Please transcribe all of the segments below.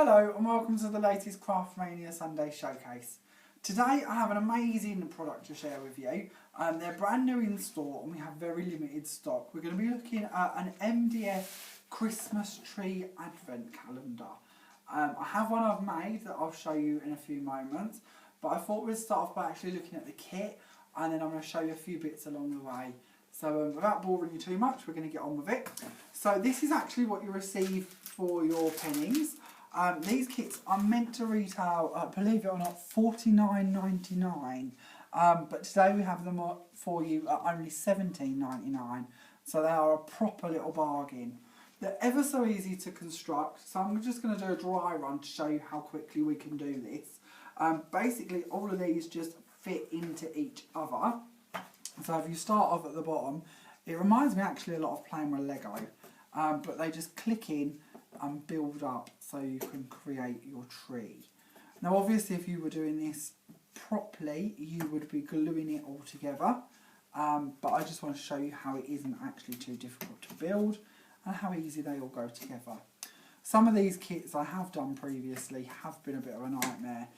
Hello and welcome to the latest Craftmania Sunday Showcase. Today I have an amazing product to share with you. They're brand new in store and we have very limited stock. We're going to be looking at an MDF Christmas tree advent calendar. I have one I've made that I'll show you in a few moments, but I thought we'd start off by actually looking at the kit and then I'm going to show you a few bits along the way. So without boring you too much, we're going to get on with it. So this is actually what you receive for your pennies. These kits are meant to retail, believe it or not, $49.99, but today we have them for you at only $17.99, so they are a proper little bargain. They're ever so easy to construct, so I'm just going to do a dry run to show you how quickly we can do this. Basically all of these just fit into each other, so if you start off at the bottom, it reminds me actually a lot of playing with Lego, but they just click in and build up so you can create your tree. Now obviously if you were doing this properly you would be gluing it all together, but I just want to show you how it isn't actually too difficult to build and how easy they all go together. Some of these kits I have done previously have been a bit of a nightmare,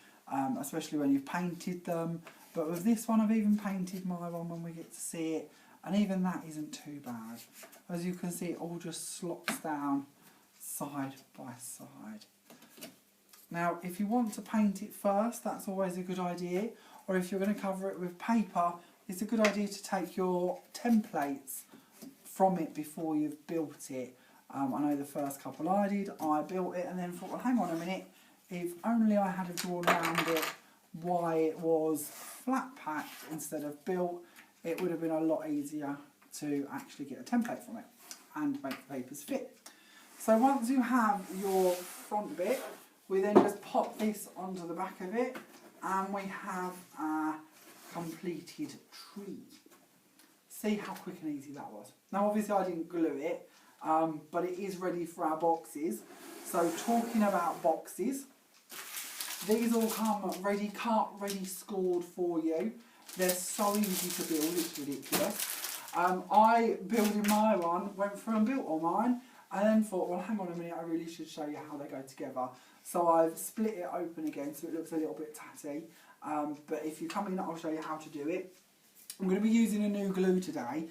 especially when you've painted them, but with this one I've even painted my one when we get to see it, and even that isn't too bad. As you can see, it all just slots down side by side. Now if you want to paint it first, that's always a good idea, or if you're going to cover it with paper, it's a good idea to take your templates from it before you've built it. I know the first couple I did, I built it and then thought, well hang on a minute, if only I had drawn around it why it was flat packed instead of built, it would have been a lot easier to actually get a template from it and make the papers fit. So once you have your front bit, we then just pop this onto the back of it and we have a completed tree. See how quick and easy that was. Now obviously I didn't glue it, but it is ready for our boxes. So talking about boxes, these all come ready, cut, ready, scored for you. They're so easy to build, it's ridiculous. I building my one, went through and built all mine, and then thought, well hang on a minute, I really should show you how they go together. So I've split it open again so it looks a little bit tatty, but if you come in I'll show you how to do it. I'm going to be using a new glue today.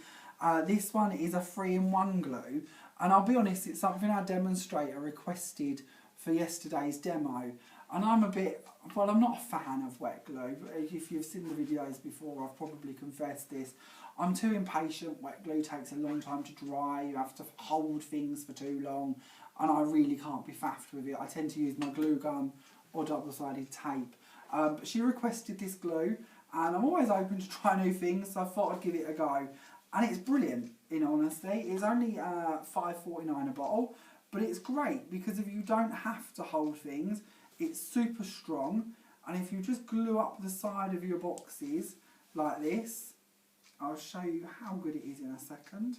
This one is a 3-in-1 glue, and I'll be honest, it's something our demonstrator requested for yesterday's demo, and I'm I'm not a fan of wet glue. If you've seen the videos before, I've probably confessed this. I'm too impatient. Wet glue takes a long time to dry, you have to hold things for too long, and I really can't be faffed with it. I tend to use my glue gun or double-sided tape. But she requested this glue, and I'm always open to try new things, so I thought I'd give it a go. And it's brilliant, in honesty. It's only $5.49 a bottle, but it's great because if you don't have to hold things, it's super strong, and if you just glue up the side of your boxes like this, I'll show you how good it is in a second.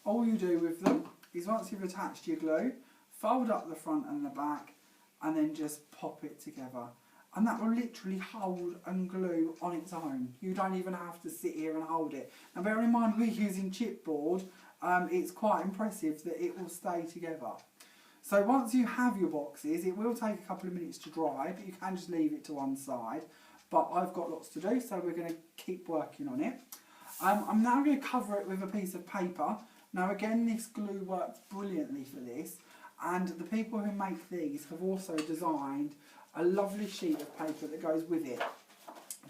All you do with them is once you've attached your glue, fold up the front and the back and then just pop it together. And that will literally hold and glue on its own. You don't even have to sit here and hold it. Now bear in mind we're using chipboard, it's quite impressive that it will stay together. So once you have your boxes, it will take a couple of minutes to dry, but you can just leave it to one side. But I've got lots to do, so we're going to keep working on it. I'm now going to cover it with a piece of paper. Now again, this glue works brilliantly for this, and the people who make these have also designed a lovely sheet of paper that goes with it.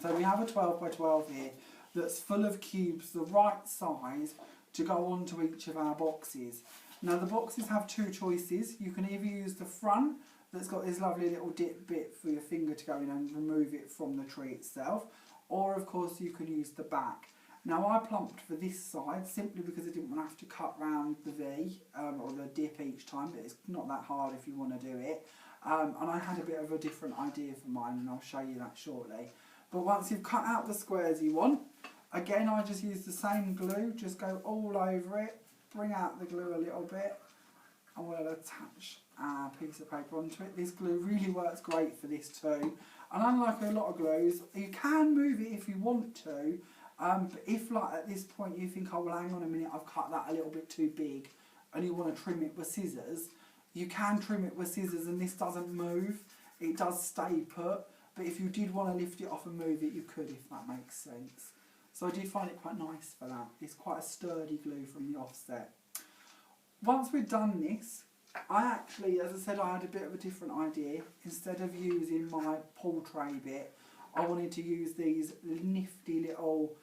So we have a 12 by 12 here that's full of cubes the right size to go onto each of our boxes. Now the boxes have two choices. You can either use the front that's got this lovely little dip bit for your finger to go in and remove it from the tree itself, or of course you can use the back. Now I plumped for this side simply because I didn't want to have to cut round the V or the dip each time, but it's not that hard if you want to do it. And I had a bit of a different idea for mine, and I'll show you that shortly. But once you've cut out the squares you want, again I just use the same glue, just go all over it, bring out the glue a little bit, and we'll attach a piece of paper onto it. This glue really works great for this too, and unlike a lot of glues, you can move it if you want to, but if like at this point you think, oh well hang on a minute, I've cut that a little bit too big and you want to trim it with scissors, You can trim it with scissors and this doesn't move. It does stay put, but if you did want to lift it off and move it, you could, if that makes sense. So I did find it quite nice for that. It's quite a sturdy glue from the offset. Once we've done this, I actually, as I said, I had a bit of a different idea. Instead of using my pull tray bit, I wanted to use these nifty little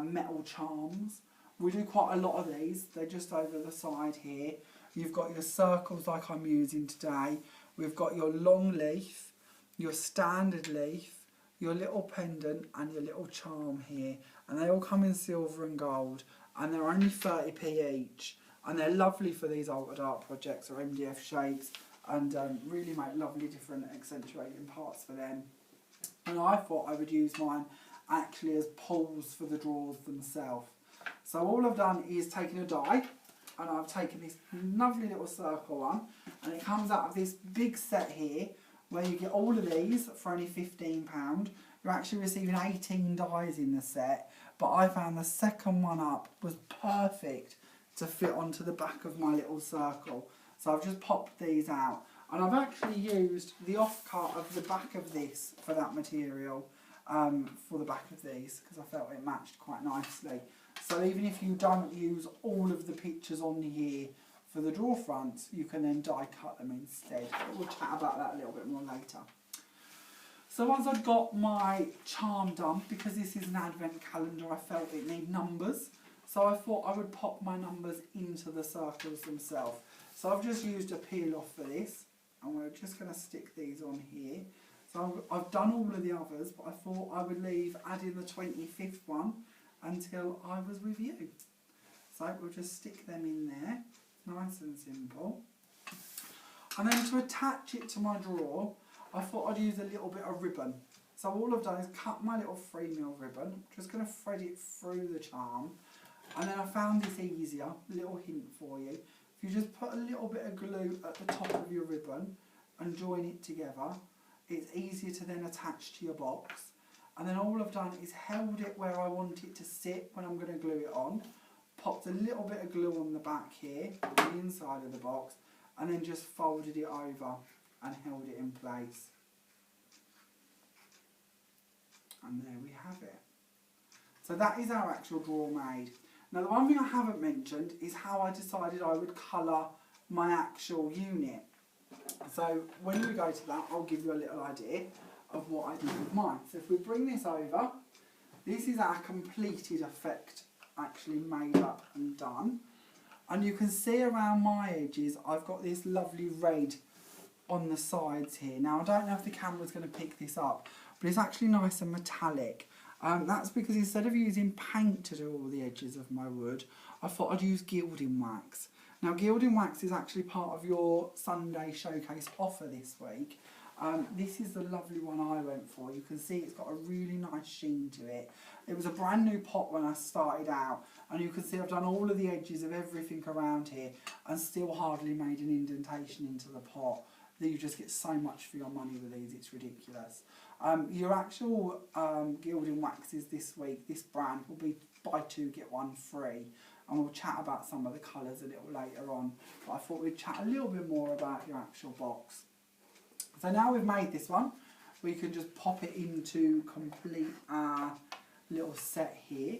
metal charms. We do quite a lot of these. They're just over the side here. You've got your circles like I'm using today. We've got your long leaf, your standard leaf, your little pendant and your little charm here. And they all come in silver and gold. And they're only 30p each. And they're lovely for these altered art projects or MDF shapes. And really make lovely different accentuating parts for them. And I thought I would use mine actually as pulls for the drawers themselves. So all I've done is taken a die. And I've taken this lovely little circle one, and it comes out of this big set here where you get all of these for only £15. You're actually receiving 18 dies in the set, but I found the second one up was perfect to fit onto the back of my little circle. So I've just popped these out, and I've actually used the offcut of the back of this for that material, for the back of these, because I felt it matched quite nicely. So even if you don't use all of the pictures on here for the drawer fronts, you can then die cut them instead. But we'll chat about that a little bit more later. So once I'd got my charm done, because this is an advent calendar, I felt it needed numbers. So I thought I would pop my numbers into the circles themselves. So I've just used a peel off for this, and we're just going to stick these on here. So I've done all of the others, but I thought I would leave adding the 25th one until I was with you. So we'll just stick them in there, nice and simple. And then to attach it to my drawer, I thought I'd use a little bit of ribbon. So all I've done is cut my little 3mm ribbon. I'm just going to thread it through the charm. And then I found this easier, little hint for you. If you just put a little bit of glue at the top of your ribbon and join it together, it's easier to then attach to your box. And then all I've done is held it where I want it to sit when I'm going to glue it on, popped a little bit of glue on the back here, the inside of the box, and then just folded it over and held it in place. And there we have it. So that is our actual drawer made. Now the one thing I haven't mentioned is how I decided I would colour my actual unit. So when we go to that, I'll give you a little idea of what I did with mine. So if we bring this over, this is our completed effect actually made up and done. And you can see around my edges, I've got this lovely red on the sides here. Now I don't know if the camera's going to pick this up, but it's actually nice and metallic. That's because instead of using paint to do all the edges of my wood, I thought I'd use gilding wax. Now gilding wax is actually part of your Sunday showcase offer this week. This is the lovely one I went for. You can see it's got a really nice sheen to it. It was a brand new pot when I started out, and you can see I've done all of the edges of everything around here and still hardly made an indentation into the pot. That you just get so much for your money with these, it's ridiculous. Your actual gilding waxes this week, this brand, will be buy two get one free, and we'll chat about some of the colours a little later on, but I thought we'd chat a little bit more about your actual box. So now we've made this one, we can just pop it into complete our little set here.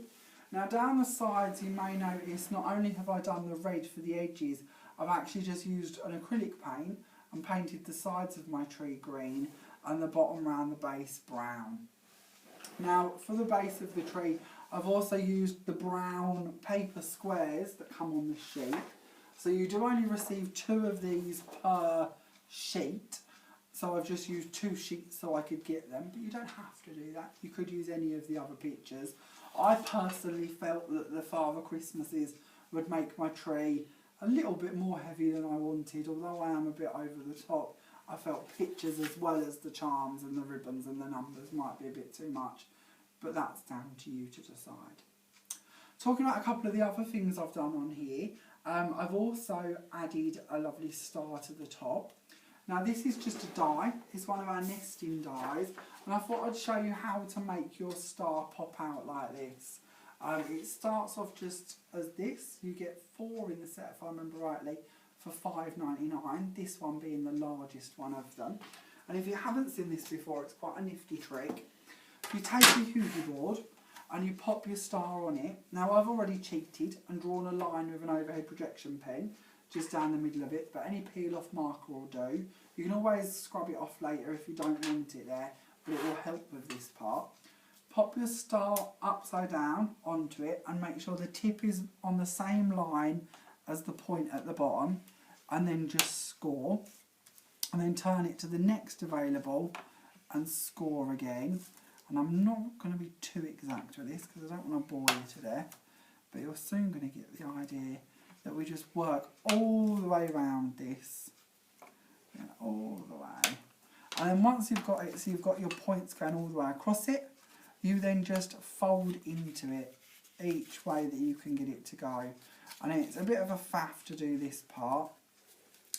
Now down the sides you may notice not only have I done the red for the edges, I've actually just used an acrylic paint and painted the sides of my tree green and the bottom round the base brown. Now for the base of the tree I've also used the brown paper squares that come on the sheet. So you do only receive 2 of these per sheet. So I've just used 2 sheets so I could get them, but you don't have to do that. You could use any of the other pictures. I personally felt that the Father Christmases would make my tree a little bit more heavy than I wanted, although I am a bit over the top. I felt pictures as well as the charms and the ribbons and the numbers might be a bit too much, but that's down to you to decide. Talking about a couple of the other things I've done on here, I've also added a lovely star to the top. Now this is just a die, it's one of our nesting dies, and I thought I'd show you how to make your star pop out like this. It starts off just as this. You get 4 in the set if I remember rightly, for £5.99, this one being the largest one of them. And if you haven't seen this before, it's quite a nifty trick. You take your Hoogie board and you pop your star on it. Now I've already cheated and drawn a line with an overhead projection pen just down the middle of it, but any peel off marker will do. You can always scrub it off later if you don't want it there, but it will help with this part. Pop your star upside down onto it and make sure the tip is on the same line as the point at the bottom, and then just score. And then turn it to the next available and score again. And I'm not going to be too exact with this because I don't want to bore you to death, but you're soon going to get the idea that we just work all the way around this, all the way. And then once you've got it, so you've got your points going all the way across it, you then just fold into it each way that you can get it to go. And it's a bit of a faff to do this part,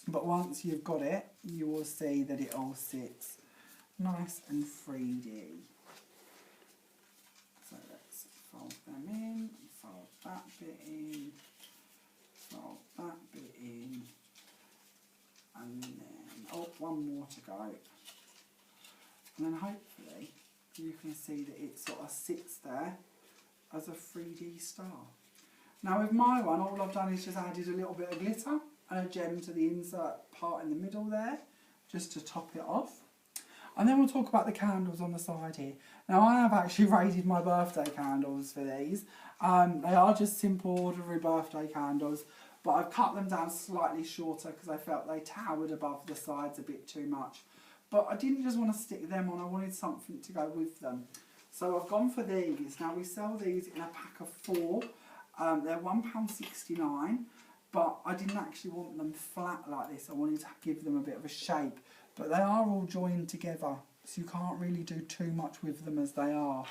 but once you've got it, you will see that it all sits nice and 3D. So let's fold them in, fold that bit in, fold that bit in, and then, oh, one more to go. And then hopefully you can see that it sort of sits there as a 3D star. Now with my one, all I've done is just added a little bit of glitter and a gem to the insert part in the middle there, just to top it off. And then we'll talk about the candles on the side here. Now I have actually rated my birthday candles for these. They are just simple ordinary birthday candles, but I've cut them down slightly shorter because I felt they towered above the sides a bit too much. But I didn't just want to stick them on, I wanted something to go with them. So I've gone for these. Now we sell these in a pack of 4. They're £1.69, but I didn't actually want them flat like this. I wanted to give them a bit of a shape. But they are all joined together, so you can't really do too much with them as they are.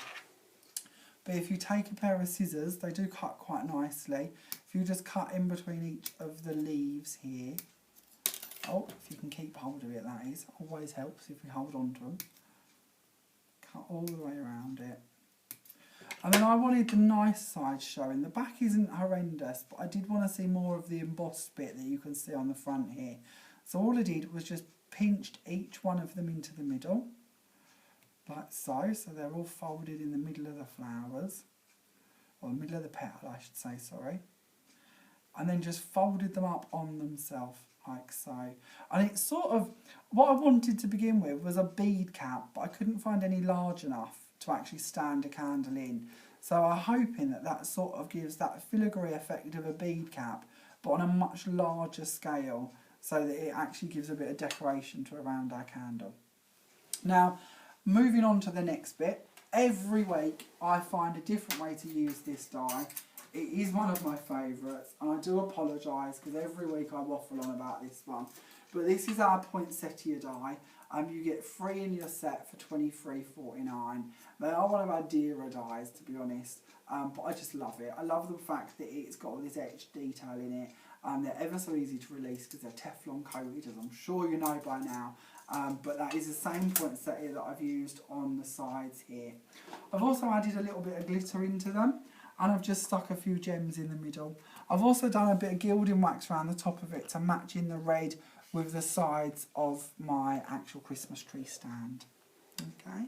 But if you take a pair of scissors, they do cut quite nicely. If you just cut in between each of the leaves here, oh, if you can keep hold of it, that is, always helps if we hold on to them. Cut all the way around it. And then I wanted the nice side showing. The back isn't horrendous, but I did want to see more of the embossed bit that you can see on the front here. So all I did was just pinched each one of them into the middle, like so. So they're all folded in the middle of the flowers, or the middle of the petal, I should say, sorry. And then just folded them up on themselves, like so. And it's sort of, what I wanted to begin with was a bead cap, but I couldn't find any large enough to actually stand a candle in. So I'm hoping that that sort of gives that filigree effect of a bead cap, but on a much larger scale, so that it actually gives a bit of decoration to around our candle. Now, moving on to the next bit, every week I find a different way to use this die. It is one of my favourites, and I do apologise because every week I waffle on about this one. But this is our poinsettia die. You get 3 in your set for £23.49. They are one of our dearer dies, to be honest, but I just love it. I love the fact that it's got all this etched detail in it. They're ever so easy to release because they're Teflon coated, as I'm sure you know by now. But that is the same poinsettia that I've used on the sides here. I've also added a little bit of glitter into them, and I've just stuck a few gems in the middle. I've also done a bit of gilding wax around the top of it to match in the red with the sides of my actual Christmas tree stand. Okay.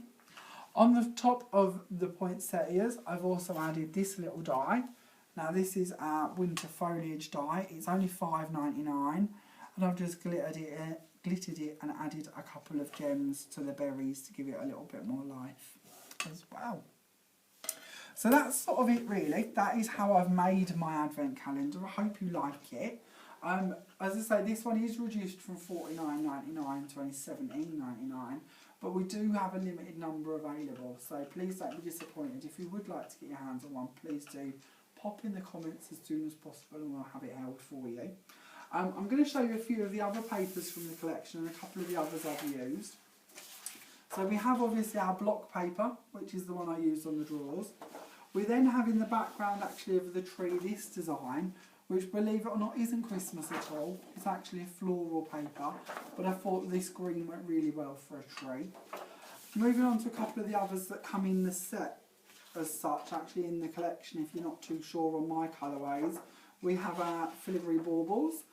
On the top of the poinsettias, I've also added this little die. Now this is our winter foliage die. It's only £5.99, and I've just glittered it and added a couple of gems to the berries to give it a little bit more life as well. So that's sort of it really. That is how I've made my advent calendar. I hope you like it. As I say, this one is reduced from £49.99 to only £17.99, but we do have a limited number available, so please don't be disappointed. If you would like to get your hands on one, please do pop in the comments as soon as possible and we'll have it held for you. I'm going to show you a few of the other papers from the collection and a couple of the others I've used. So we have obviously our block paper, which is the one I used on the drawers. We then have in the background actually of the tree this design, which, believe it or not, isn't Christmas at all. It's actually a floral paper, but I thought this green went really well for a tree. Moving on to a couple of the others that come in the set as such, actually in the collection, if you're not too sure on my colourways. We have our filigree baubles,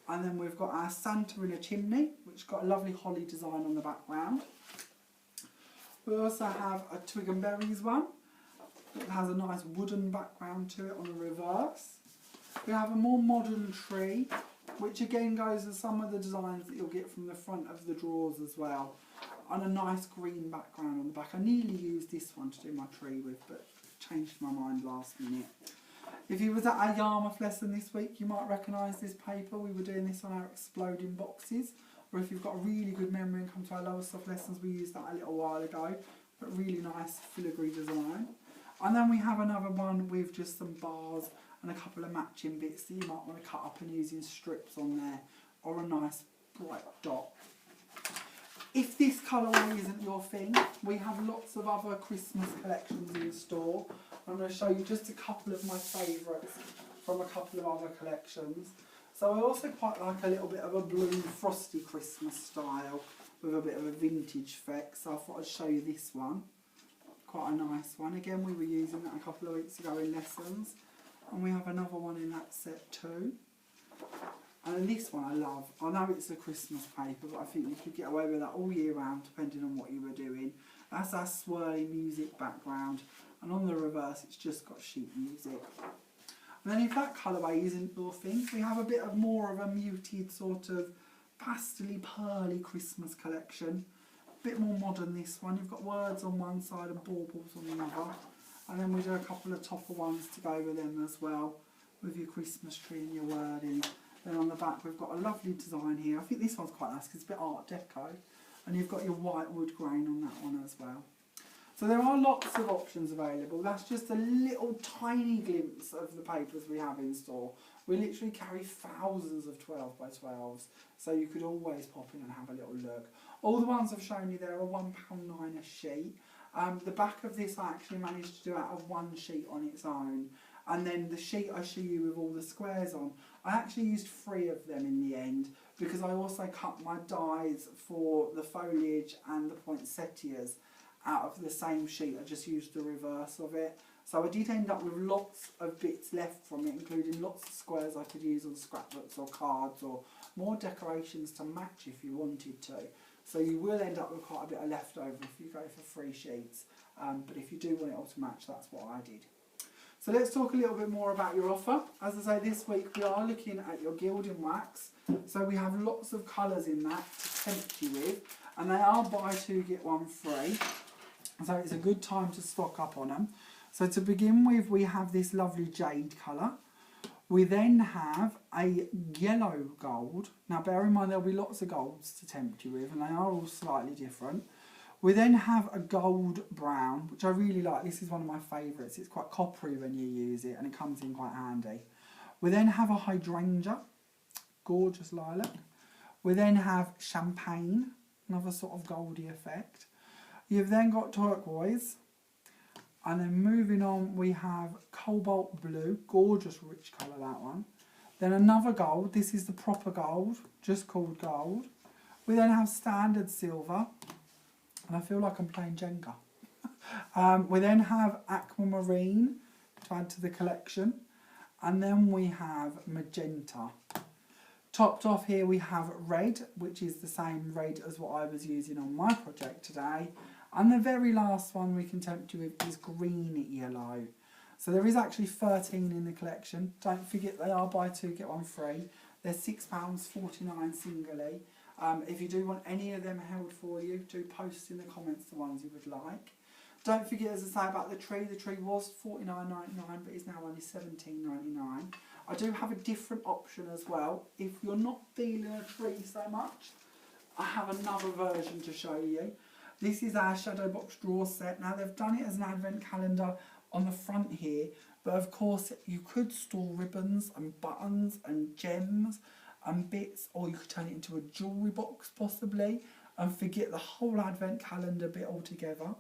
And then we've got our Santa in a chimney, which got a lovely holly design on the background. We also have a twig and berries one. It has a nice wooden background to it on the reverse. We have a more modern tree, which again goes with some of the designs that you'll get from the front of the drawers as well. And a nice green background on the back. I nearly used this one to do my tree with, but changed my mind last minute. If you was at our Yarmouth lesson this week, you might recognise this paper. We were doing this on our exploding boxes. Or if you've got a really good memory and come to our lower soft lessons, we used that a little while ago. But really nice filigree design. And then we have another one with just some bars and a couple of matching bits that you might want to cut up and using strips on there. Or a nice bright dot. If this colourway isn't your thing, we have lots of other Christmas collections in store. I'm going to show you just a couple of my favourites from a couple of other collections. So I also quite like a little bit of a blue frosty Christmas style with a bit of a vintage effect. So I thought I'd show you this one. Quite a nice one. Again, we were using that a couple of weeks ago in lessons. And we have another one in that set too. And this one I love. I know it's a Christmas paper, but I think you could get away with that all year round depending on what you were doing. That's our swirly music background. And on the reverse it's just got sheet music. And then if that colourway isn't your thing, we have a bit of more of a muted sort of pastel-y, pearly Christmas collection. A bit more modern this one. You've got words on one side and baubles on the other. And then we do a couple of topper ones to go with them as well, with your Christmas tree and your wording. Then on the back we've got a lovely design here. I think this one's quite nice because it's a bit Art Deco. And you've got your white wood grain on that one as well. So there are lots of options available. That's just a little tiny glimpse of the papers we have in store. We literally carry thousands of 12 by 12s. So you could always pop in and have a little look. All the ones I've shown you there are £1.9 a sheet. The back of this I actually managed to do out of one sheet on its own. And then the sheet I show you with all the squares on, I actually used 3 of them in the end because I also cut my dies for the foliage and the poinsettias out of the same sheet. I just used the reverse of it. So I did end up with lots of bits left from it, including lots of squares I could use on scrapbooks or cards or more decorations to match if you wanted to. So you will end up with quite a bit of leftover if you go for 3 sheets. But if you do want it all to match, that's what I did. So let's talk a little bit more about your offer. As I say, this week we are looking at your gilding wax. So we have lots of colours in that to tempt you with. And they are buy 2 get 1 free. So it's a good time to stock up on them. So to begin with, we have this lovely jade colour. We then have a yellow gold. Now bear in mind there'll be lots of golds to tempt you with and they are all slightly different. We then have a gold brown, which I really like. This is one of my favourites. It's quite coppery when you use it and it comes in quite handy. We then have a hydrangea, gorgeous lilac. We then have champagne, another sort of goldy effect. You've then got turquoise. And then moving on, we have cobalt blue, gorgeous rich colour that one. Then another gold, this is the proper gold, just called gold. We then have standard silver, and I feel like I'm playing Jenga. We then have aquamarine to add to the collection. And then we have magenta. Topped off here we have red, which is the same red as what I was using on my project today. And the very last one we can tempt you with is green yellow. So there is actually 13 in the collection. Don't forget they are buy 2 get 1 free. They're £6.49 singly. If you do want any of them held for you, do post in the comments the ones you would like. Don't forget, as I say, about the tree. The tree was $49.99 but is now only $17.99. I do have a different option as well. If you're not feeling a tree so much, I have another version to show you. This is our shadow box drawer set. Now they've done it as an advent calendar on the front here, but of course you could store ribbons and buttons and gems and bits, or you could turn it into a jewellery box possibly and forget the whole advent calendar bit altogether.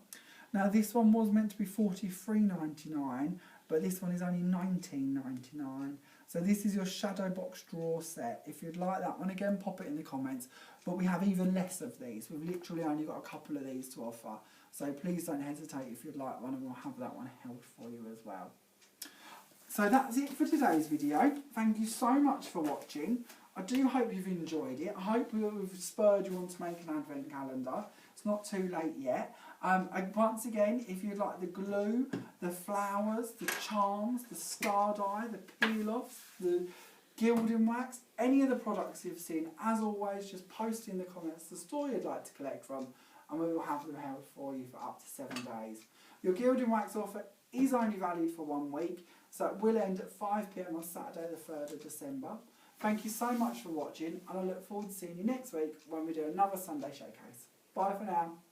Now this one was meant to be $43.99, but this one is only $19.99. So this is your shadow box drawer set. If you'd like that one, again, pop it in the comments. But we have even less of these. We've literally only got a couple of these to offer. So please don't hesitate if you'd like one, and we'll have that one held for you as well. So that's it for today's video. Thank you so much for watching. I do hope you've enjoyed it. I hope we've spurred you on to make an advent calendar. It's not too late yet. Once again, if you'd like the glue, the flowers, the charms, the star dye, the peel-offs, the gilding wax, any of the products you've seen, as always, just post in the comments the store you'd like to collect from, and we will have them held for you for up to 7 days. Your gilding wax offer is only valid for 1 week, so it will end at 5 PM on Saturday the 3rd of December. Thank you so much for watching, and I look forward to seeing you next week when we do another Sunday showcase. Bye for now.